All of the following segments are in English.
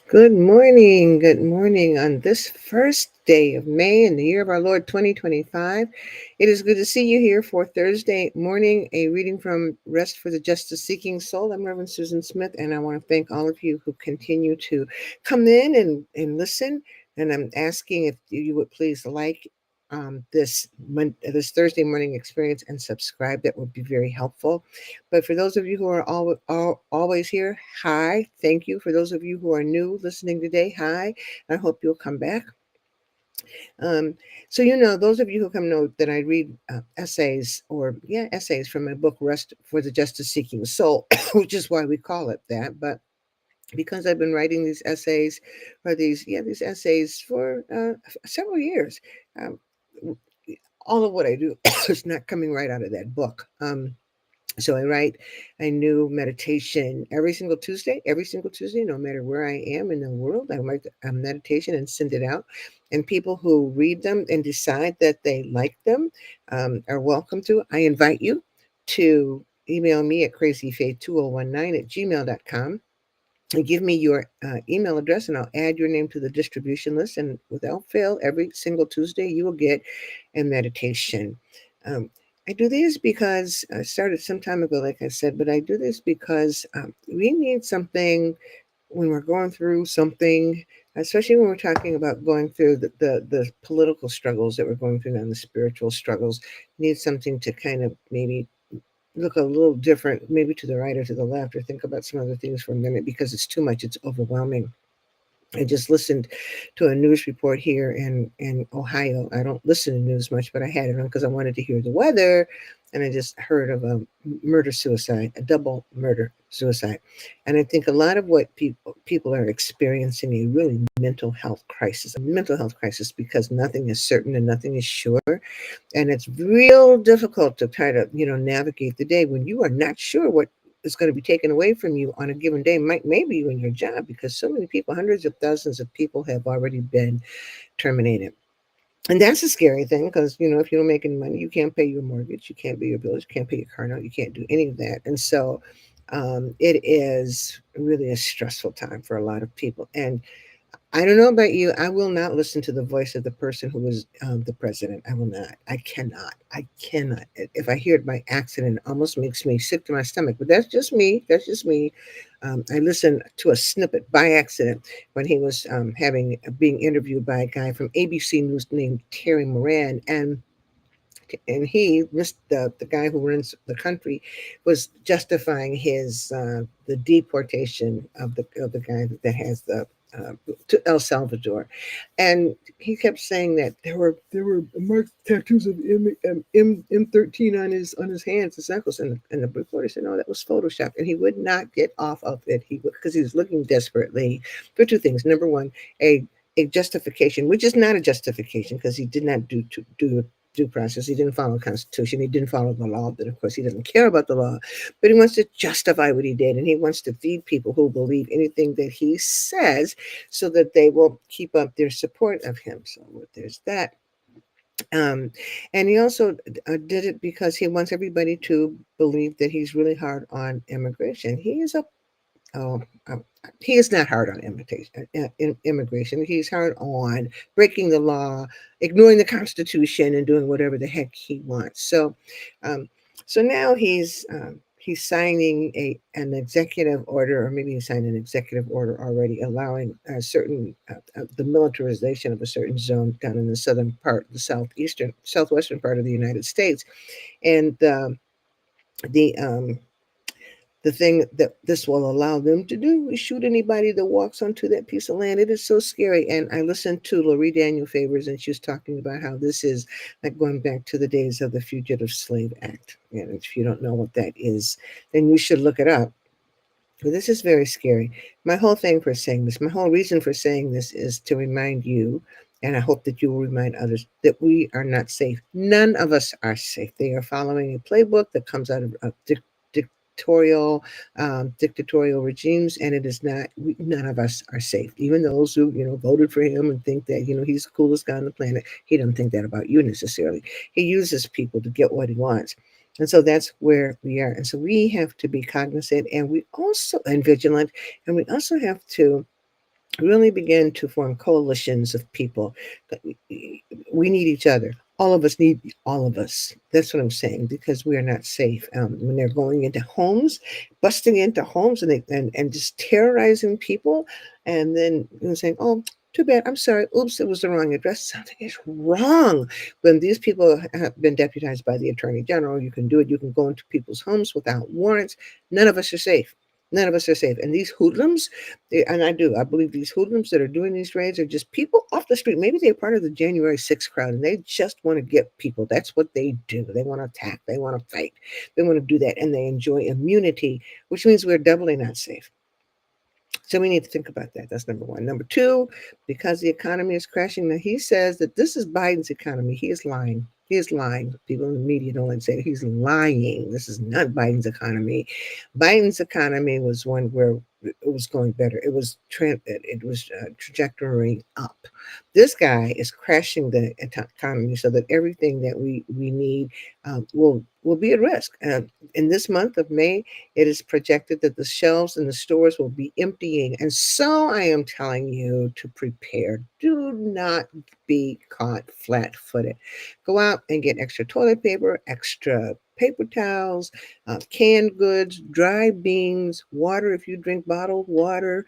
Good morning. Good morning on this first day of May in the year of our Lord 2025. It is good to see you here for Thursday morning, a reading from Rest for the Justice Seeking Soul. I'm Reverend Susan Smith, and I want to thank all of you who continue to come in and listen. And I'm asking if you would please like this Thursday morning experience and subscribe. That would be very helpful. But for those of you who are always here, hi, thank you. For those of you who are new listening today, hi, I hope you'll come back. Um, those of you who come know that I read essays from my book, Rest for the Justice Seeking Soul, which is why we call it that. But because I've been writing these essays these essays for several years, um, all of what I do is not coming right out of that book. So I write a new meditation every single Tuesday, no matter where I am in the world. I write a meditation and send it out. And people who read them and decide that they like them are welcome to. I invite you to email me at crazyfaith2019 at gmail.com and give me your email address, and I'll add your name to the distribution list. And without fail, every single Tuesday, you will get a meditation. Um, I do these because I started some time ago, like I said, but I do this because we need something when we're going through something, especially when we're talking about going through the political struggles that we're going through now, and the spiritual struggles. Need something to kind of maybe look a little different, maybe to the right or to the left, or think about some other things for a minute because it's too much, it's overwhelming. I just listened to a news report here in Ohio. I don't listen to news much, but I had it on because I wanted to hear the weather. And I just heard of a murder suicide, a double murder suicide. And I think a lot of what people are experiencing a really mental health crisis because nothing is certain and nothing is sure. And it's real difficult to try to, navigate the day when you are not sure what is going to be taken away from you on a given day, maybe even your job, because so many people, hundreds of thousands of people have already been terminated. And that's a scary thing because, if you don't make any money, you can't pay your mortgage, you can't pay your bills, you can't pay your car note, you can't do any of that. And so it is really a stressful time for a lot of people. And I don't know about you. I will not listen to the voice of the person who was the president. I will not. I cannot. I cannot. If I hear it by accident, it almost makes me sick to my stomach. But that's just me. That's just me. I listened to a snippet by accident when he was being interviewed by a guy from ABC News named Terry Moran, and he, the guy who runs the country, was justifying the deportation of the guy that has the to El Salvador, and he kept saying that there were marked tattoos of M13 on his hands, his ankles, and the reporter said no, that was Photoshop, and he would not get off of it. Because he was looking desperately for two things. Number one, a justification, which is not a justification because he did not do due process. He didn't follow the Constitution. He didn't follow the law. But of course, he doesn't care about the law. But he wants to justify what he did, and he wants to feed people who believe anything that he says, so that they will keep up their support of him. So there's that. Um, and he also did it because he wants everybody to believe that he's really hard on immigration. Oh, um, he is not hard on immigration. He's hard on breaking the law, ignoring the Constitution, and doing whatever the heck he wants. Um, so now he's signing an executive order, or maybe he signed an executive order already, allowing the militarization of a certain zone down in the southern part, the southwestern part of the United States, and the the thing that this will allow them to do is shoot anybody that walks onto that piece of land. It is so scary. And I listened to Laurie Daniel Favors, and she was talking about how this is like going back to the days of the Fugitive Slave Act. And if you don't know what that is, then you should look it up. But this is very scary. My whole reason for saying this is to remind you, and I hope that you will remind others, that we are not safe. None of us are safe. They are following a playbook that comes out of dictatorial regimes, and it is not. None of us are safe. Even those who voted for him and think that he's the coolest guy on the planet, he doesn't think that about you necessarily. He uses people to get what he wants. And so that's where we are. And so we have to be cognizant, and vigilant, and we also have to really begin to form coalitions of people. We need each other. All of us need all of us. That's what I'm saying, because we are not safe. When they're going into homes, busting into homes, and just terrorizing people, and then saying, "Oh, too bad. I'm sorry. Oops, it was the wrong address." Something is wrong. When these people have been deputized by the attorney general, you can do it. You can go into people's homes without warrants. None of us are safe. None of us are safe. And these hoodlums, and I believe these hoodlums that are doing these raids are just people off the street. Maybe they're part of the January 6th crowd and they just want to get people. That's what they do. They want to attack. They want to fight. They want to do that. And they enjoy immunity, which means we're doubly not safe. So we need to think about that. That's number one. Number two, because the economy is crashing. Now he says that this is Biden's economy. He is lying. He is lying. People in the media don't like to say he's lying. This is not Biden's economy. Biden's economy was one where it was going better. It was trajectory up. This guy is crashing the economy so that everything that we need will be at risk. In this month of May, it is projected that the shelves in the stores will be emptying. And so I am telling you to prepare. Do not be caught flat footed. Go out and get extra toilet paper, extra paper towels, canned goods, dry beans, water if you drink bottled water,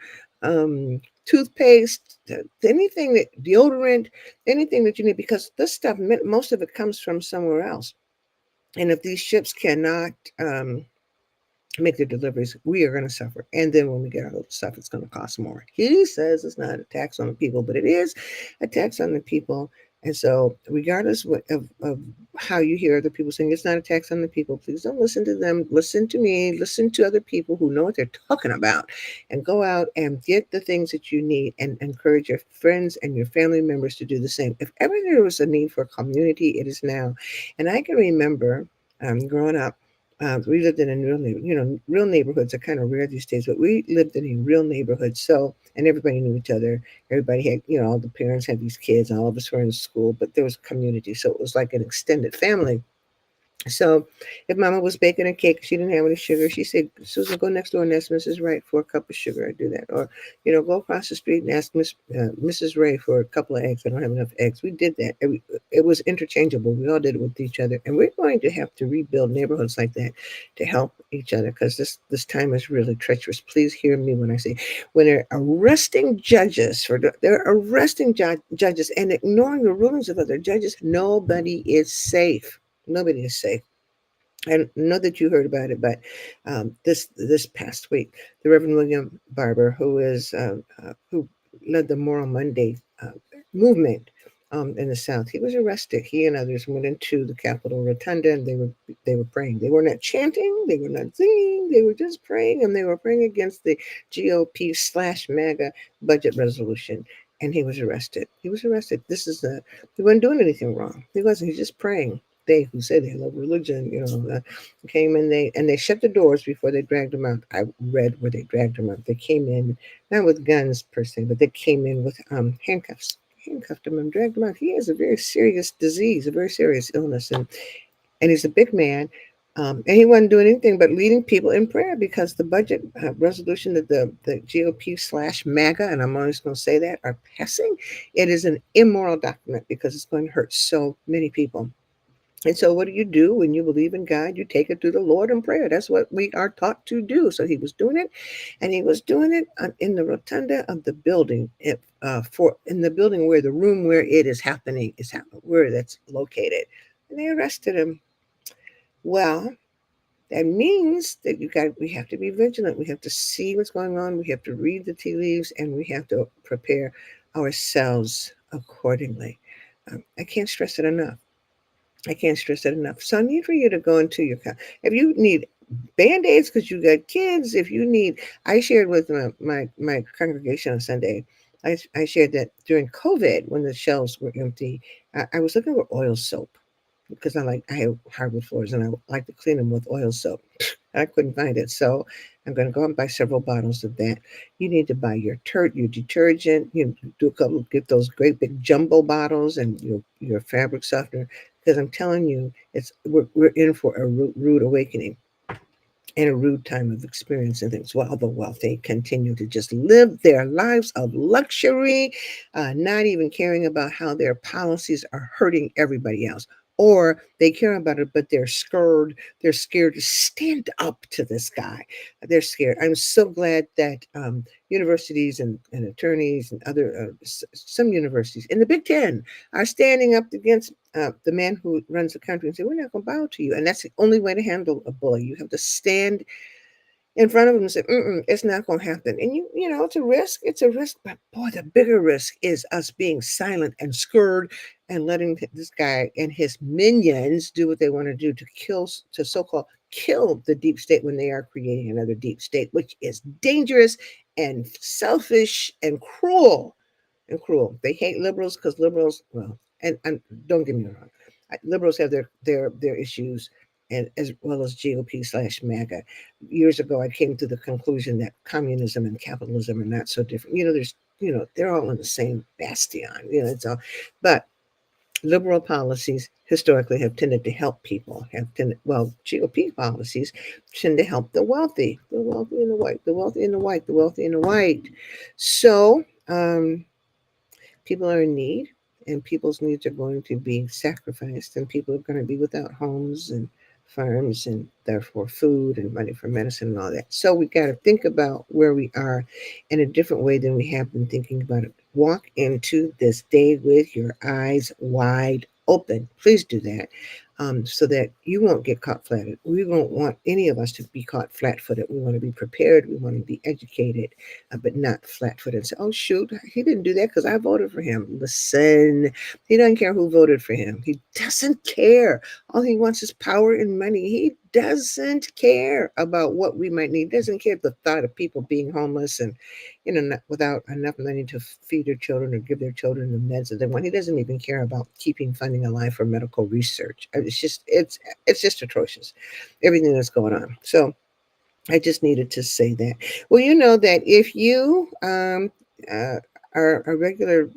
toothpaste, anything that deodorant, anything that you need, because this stuff, most of it comes from somewhere else. And if these ships cannot make their deliveries, we are going to suffer. And then when we get all the stuff, it's going to cost more. He says it's not a tax on the people, but it is a tax on the people. And so, regardless of how you hear other people saying it's not a tax on the people, please don't listen to them. Listen to me. Listen to other people who know what they're talking about, and go out and get the things that you need, and encourage your friends and your family members to do the same. If ever there was a need for a community, it is now. And I can remember growing up, we lived in a real neighborhoods are kind of rare these days, but we lived in a real neighborhood. So, and everybody knew each other. Everybody had, all the parents had these kids, and all of us were in school, but there was a community. So it was like an extended family. So if Mama was baking a cake, she didn't have any sugar. She said, "Susan, go next door and ask Mrs. Wright for a cup of sugar." I do that, or go across the street and ask Mrs. Ray for a couple of eggs. I don't have enough eggs. We did that. It was interchangeable. We all did it with each other, and we're going to have to rebuild neighborhoods like that to help each other, because this time is really treacherous. Please hear me when I say, when they're arresting judges they're arresting judges and ignoring the rulings of other judges. Nobody is safe. Nobody is safe. I know that you heard about it, but this past week, the Reverend William Barber, who led the Moral Monday movement in the South, he was arrested. He and others went into the Capitol Rotunda, and they were praying. They were not chanting. They were not singing. They were just praying, and they were praying against the GOP/MAGA budget resolution. And he was arrested. He was arrested. He wasn't doing anything wrong. He wasn't. He's just praying. They who say they love religion, came in, they shut the doors before they dragged him out. I read where they dragged him out. They came in not with guns per se, but they came in with handcuffed him and dragged him out. He has a very serious disease, a very serious illness, and he's a big man. And he wasn't doing anything but leading people in prayer, because the budget resolution that the GOP/MAGA, and I'm always going to say that, are passing, it is an immoral document because it's going to hurt so many people. And so, what do when you believe in God? You take it to the Lord in prayer. That's what we are taught to do. So he was doing it, and he was doing it in the rotunda of the building, in the building where the room where it is happening where that's located. And they arrested him. Well, that means that we have to be vigilant. We have to see what's going on. We have to read the tea leaves, and we have to prepare ourselves accordingly. I can't stress it enough. I can't stress it enough. So I need for you to go into if you need band-aids because you got kids, I shared with my congregation on Sunday, I shared that during COVID, when the shelves were empty, I was looking for oil soap, because I have hardwood floors and I like to clean them with oil soap. I couldn't find it. So I'm going to go and buy several bottles of that. You need to buy your detergent. Get those great big jumbo bottles, and your fabric softener, because I'm telling you, we're in for a rude awakening. and a rude time of experience and things, while the wealthy continue to just live their lives of luxury, not even caring about how their policies are hurting everybody else. Or they care about it, but they're scared. They're scared to stand up to this guy. They're scared. I'm so glad that universities and attorneys and other some universities in the Big Ten are standing up against the man who runs the country and say, "We're not going to bow to you." And that's the only way to handle a bully. You have to stand in front of them and say, "It's not going to happen." And you know, it's a risk. It's a risk, but boy, the bigger risk is us being silent and scared and letting this guy and his minions do what they want to do to kill, to so-called kill the deep state when they are creating another deep state, which is dangerous and selfish and cruel and cruel. They hate liberals because liberals, well, and don't get me wrong, liberals have their issues, and as well as GOP/MAGA. Years ago, I came to the conclusion that communism and capitalism are not so different. They're all in the same bastion. It's all, but liberal policies historically have tended to help people. GOP policies tend to help the wealthy and the white, the wealthy and the white, the wealthy and the white. So. People are in need, and people's needs are going to be sacrificed, and people are going to be without homes and farms and therefore food and money for medicine and all that. So we got to think about where we are in a different way than we have been thinking about it. Walk into this day with your eyes wide open. Please do that. So that you won't get caught flat. We won't want any of us to be caught flat-footed. We want to be prepared. We want to be educated, but not flat-footed. And say, "Oh shoot, he didn't do that because I voted for him." Listen, he doesn't care who voted for him. He doesn't care. All he wants is power and money. He doesn't care about what we might need. He doesn't care the thought of people being homeless and not, without enough money to feed their children or give their children the meds that they want. He doesn't even care about keeping funding alive for medical research. It's just atrocious, everything that's going on. So I just needed to say that. Well, you know that if you uh, are a regular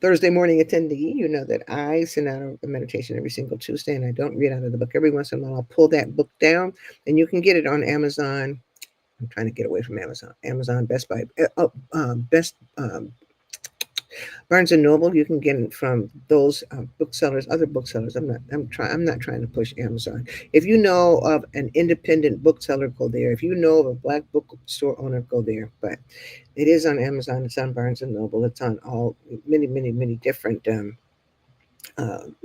Thursday morning attendee, you know that I send out a meditation every single Tuesday, and I don't read out of the book. Every once in a while, I'll pull that book down, and you can get it on Amazon. I'm trying to get away from Amazon. Amazon, Best Buy, Best Barnes and Noble. You can get it from those booksellers, other booksellers. I'm not trying to push Amazon. If you know of an independent bookseller, go there. If you know of a black bookstore owner, go there. But it is on Amazon. It's on Barnes and Noble. It's on all many different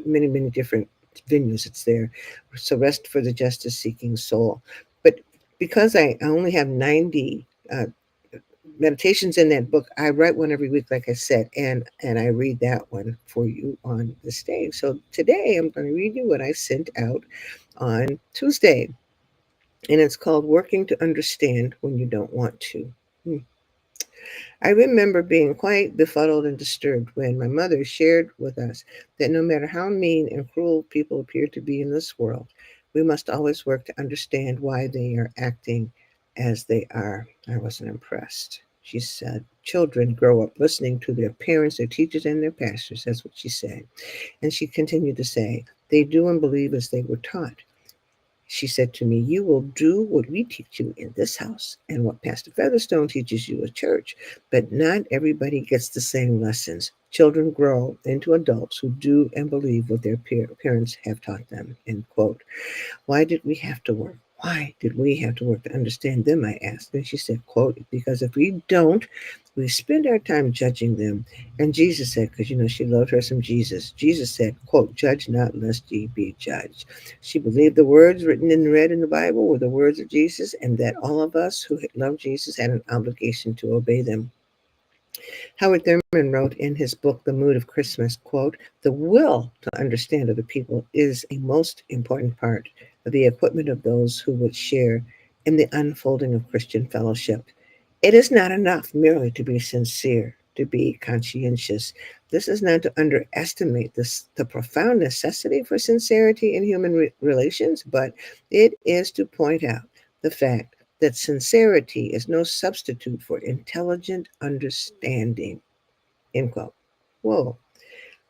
many different venues. It's there. So Rest for the Justice Seeking Soul. But because I only have 90 meditations in that book, I write one every week, like I said, and I read that one for you on this day. So today I'm going to read you what I sent out on Tuesday, and it's called "Working to Understand When You Don't Want to." Hmm. I remember being quite befuddled and disturbed when my mother shared with us that no matter how mean and cruel people appear to be in this world, we must always work to understand why they are acting as they are. I wasn't impressed. She said, "Children grow up listening to their parents, their teachers, and their pastors." That's what she said. And she continued to say, "They do and believe as they were taught." She said to me, "You will do what we teach you in this house and what Pastor Featherstone teaches you at church, but not everybody gets the same lessons. Children grow into adults who do and believe what their parents have taught them." End quote. Why did we have to work? Why did we have to work to understand them? I asked. And she said, quote, "Because if we don't, we spend our time judging them." And Jesus said, because she loved her some Jesus. Jesus said, quote, "Judge not lest ye be judged." She believed the words written and read in the Bible were the words of Jesus, and that all of us who love Jesus had an obligation to obey them. Howard Thurman wrote in his book, The Mood of Christmas, quote, "The will to understand other people is a most important part of the equipment of those who would share in the unfolding of Christian fellowship. It is not enough merely to be sincere, to be conscientious. This is not to underestimate the profound necessity for sincerity in human relations, but it is to point out the fact that sincerity is no substitute for intelligent understanding." End quote. Whoa.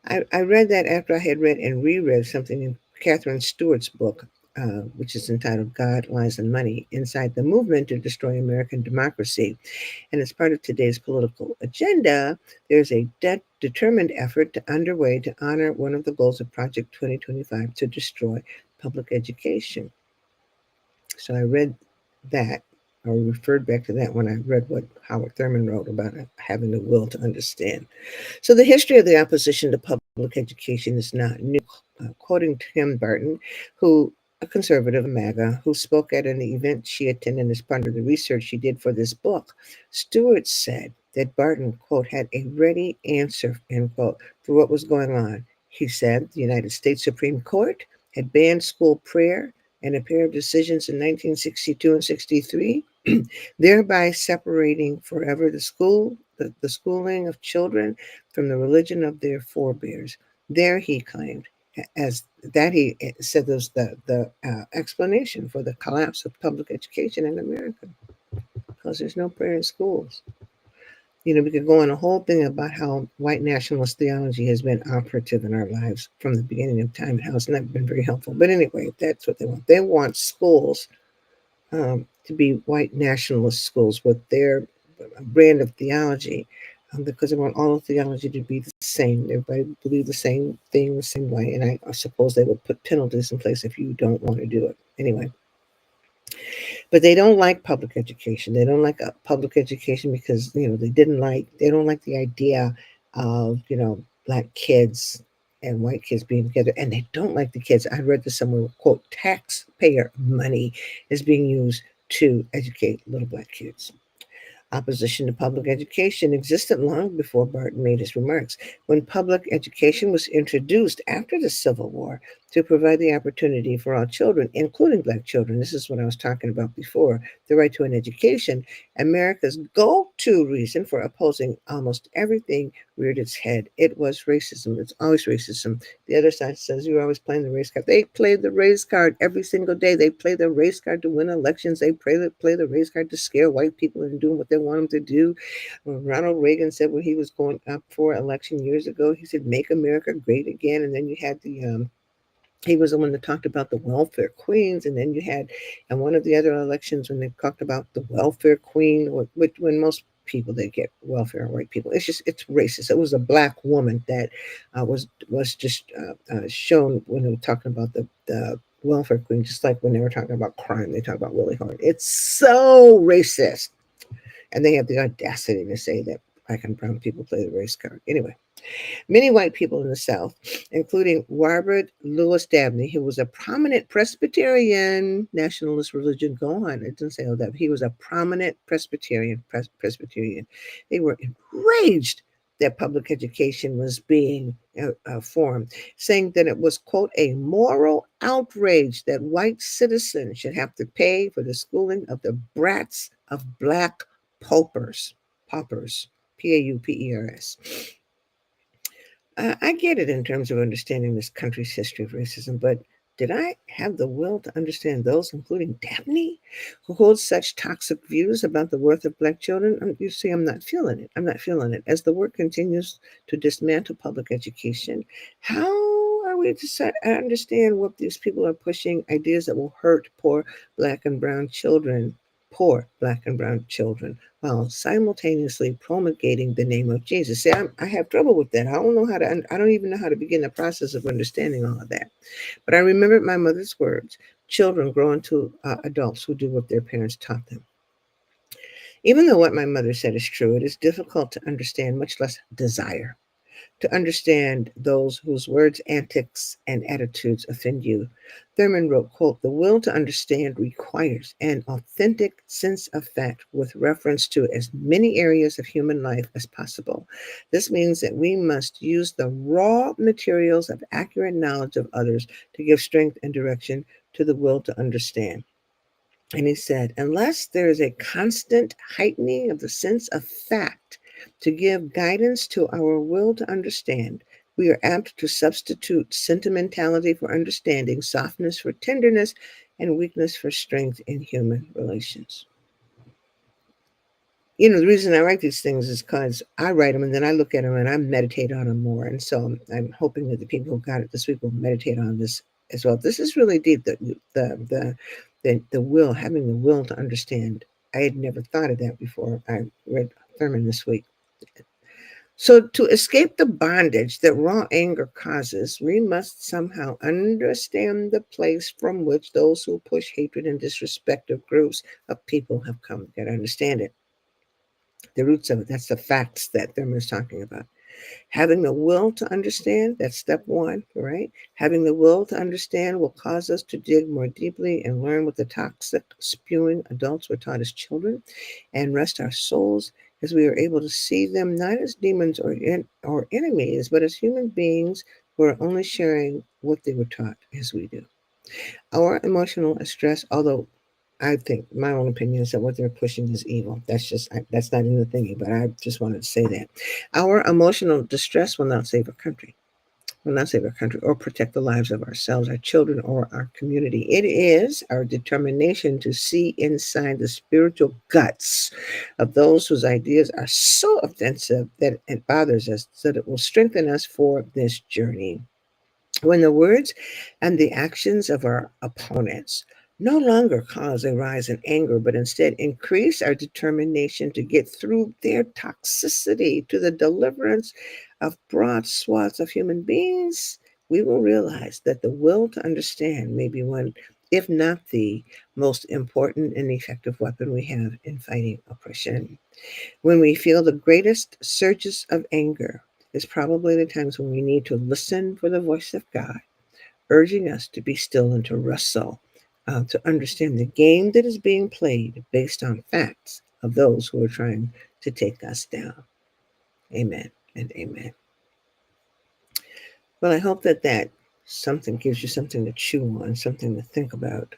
I read that after I had read and reread something in Catherine Stewart's book, which is entitled God, Lies, and Money Inside the Movement to Destroy American Democracy. And as part of today's political agenda, there's a determined effort underway to honor one of the goals of Project 2025 to destroy public education. So I read that, or referred back to that when I read what Howard Thurman wrote about having the will to understand. So the history of the opposition to public education is not new. Quoting Tim Burton, who a conservative, a MAGA, who spoke at an event she attended as part of the research she did for this book, Stewart said that Barton, quote, had a ready answer, end quote, for what was going on. He said the United States Supreme Court had banned school prayer and a pair of decisions in 1962 and 63, thereby separating forever the schooling of children from the religion of their forebears. There, he claimed, as that he said was the explanation for the collapse of public education in America, because there's no prayer in schools. We could go on a whole thing about how white nationalist theology has been operative in our lives from the beginning of time and how it's not been very helpful. But anyway, that's what they want. They want schools to be white nationalist schools with their brand of theology, because they want all of theology to be the same. Everybody believe the same thing the same way, and I suppose they would put penalties in place if you don't want to do it. Anyway, but they don't like public education. They don't like public education because they don't like the idea of black kids and white kids being together, and they don't like the kids. I read this somewhere, quote, taxpayer money is being used to educate little black kids. Opposition to public education existed long before Barton made his remarks. When public education was introduced after the Civil War to provide the opportunity for all children, including black children, this is what I was talking about before, the right to an education, America's go-to reason for opposing almost everything reared its head. It was racism. It's always racism. The other side says you're always playing the race card. They play the race card every single day. They play the race card to win elections. They play the race card to scare white people into doing what they want them to do. Ronald Reagan said when he was going up for election years ago, he said, "Make America great again." And then you had he was the one that talked about the welfare queens, and then you had, in one of the other elections, when they talked about the welfare queen, which when most people they get welfare white people, it's racist. It was a black woman that was just shown when they were talking about the welfare queen, just like when they were talking about crime, they talk about Willie Hart. It's so racist, and they have the audacity to say that black and brown people play the race card. Anyway, many white people in the South, including Robert Louis Dabney, who was a prominent Presbyterian, nationalist religion, go on, it doesn't say all that, but he was a prominent Presbyterian. They were enraged that public education was being formed, saying that it was, quote, a moral outrage that white citizens should have to pay for the schooling of the brats of black paupers, Paupers. I get it in terms of understanding this country's history of racism, but did I have the will to understand those, including Dabney, who holds such toxic views about the worth of black children? You see, I'm not feeling it. I'm not feeling it. As the work continues to dismantle public education, how are we to understand what these people are pushing, ideas that will hurt poor black and brown children, while simultaneously promulgating the name of Jesus? See, I have trouble with that. I don't even know how to begin the process of understanding all of that. But I remembered my mother's words: children grow into adults who do what their parents taught them. Even though what my mother said is true, it is difficult to understand, much less desire to understand those whose words, antics, and attitudes offend you. Thurman wrote, quote, the will to understand requires an authentic sense of fact with reference to as many areas of human life as possible. This means that we must use the raw materials of accurate knowledge of others to give strength and direction to the will to understand. And he said, unless there is a constant heightening of the sense of fact to give guidance to our will to understand, we are apt to substitute sentimentality for understanding, softness for tenderness, and weakness for strength in human relations. The reason I write these things is because I write them and then I look at them and I meditate on them more. And so I'm hoping that the people who got it this week will meditate on this as well. This is really deep. The will, having the will to understand. I had never thought of that before. I read Thurman this week. So, to escape the bondage that raw anger causes, we must somehow understand the place from which those who push hatred and disrespect of groups of people have come. You got to understand it. The roots of it. That's the facts that Thurman is talking about. Having the will to understand, that's step one, right? Having the will to understand will cause us to dig more deeply and learn what the toxic, spewing adults were taught as children and rest our souls as we are able to see them not as demons or enemies, but as human beings who are only sharing what they were taught as we do. Our emotional stress, although I think my own opinion is that what they're pushing is evil. That's not in the thingy, but I just wanted to say that our emotional distress will not save our country. Will not save our country or protect the lives of ourselves, our children, or our community. It is our determination to see inside the spiritual guts of those whose ideas are so offensive that it bothers us, so that it will strengthen us for this journey. When the words and the actions of our opponents no longer cause a rise in anger, but instead increase our determination to get through their toxicity to the deliverance of broad swaths of human beings, we will realize that the will to understand may be one, if not the most important and effective weapon we have in fighting oppression. When we feel the greatest surges of anger is probably the times when we need to listen for the voice of God, urging us to be still and to wrestle, to understand the game that is being played based on facts of those who are trying to take us down. Amen and amen. Well, I hope that something gives you something to chew on, something to think about.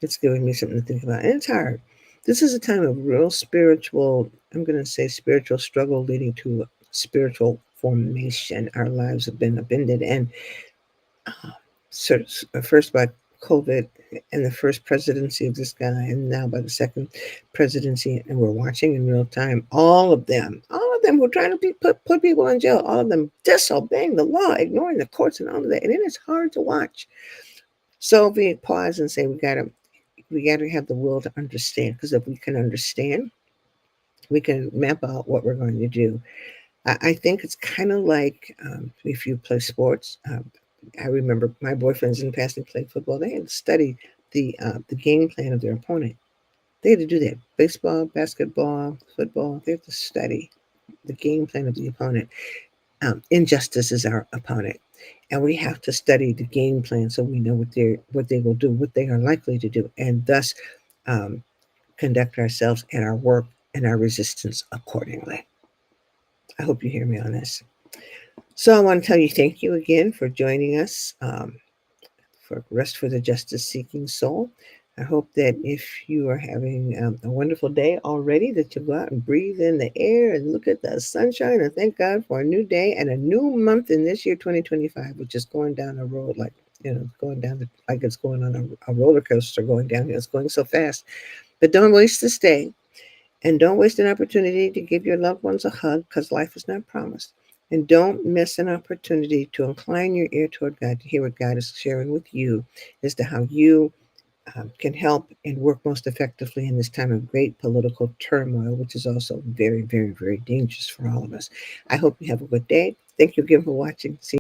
It's giving me something to think about. And it's hard. This is a time of real spiritual, I'm going to say spiritual struggle leading to spiritual formation. Our lives have been upended. And uh, first by COVID and the first presidency of this guy, and now by the second presidency, and we're watching in real time all of them were trying to put people in jail, all of them disobeying the law, ignoring the courts and all of that. And it is hard to watch. So we pause and say we gotta have the will to understand, because if we can understand, we can map out what we're going to do. I think it's kind of like if you play sports. I remember my boyfriends in the past that played football. They had to study the game plan of their opponent. They had to do that. Baseball, basketball, football. They have to study the game plan of the opponent. Injustice is our opponent, and we have to study the game plan so we know what they will do, what they are likely to do, and thus um, conduct ourselves and our work and our resistance accordingly. I hope you hear me on this. So I want to tell you thank you again for joining us for Rest for the Justice Seeking Soul. I hope that if you are having a wonderful day already, that you go out and breathe in the air and look at the sunshine and thank God for a new day and a new month in this year 2025, which is going down a road like, going down like it's going on a roller coaster going down. It's going so fast. But don't waste this day. And don't waste an opportunity to give your loved ones a hug, because life is not promised. And don't miss an opportunity to incline your ear toward God, to hear what God is sharing with you as to how you can help and work most effectively in this time of great political turmoil, which is also very, very, very dangerous for all of us. I hope you have a good day. Thank you again for watching. See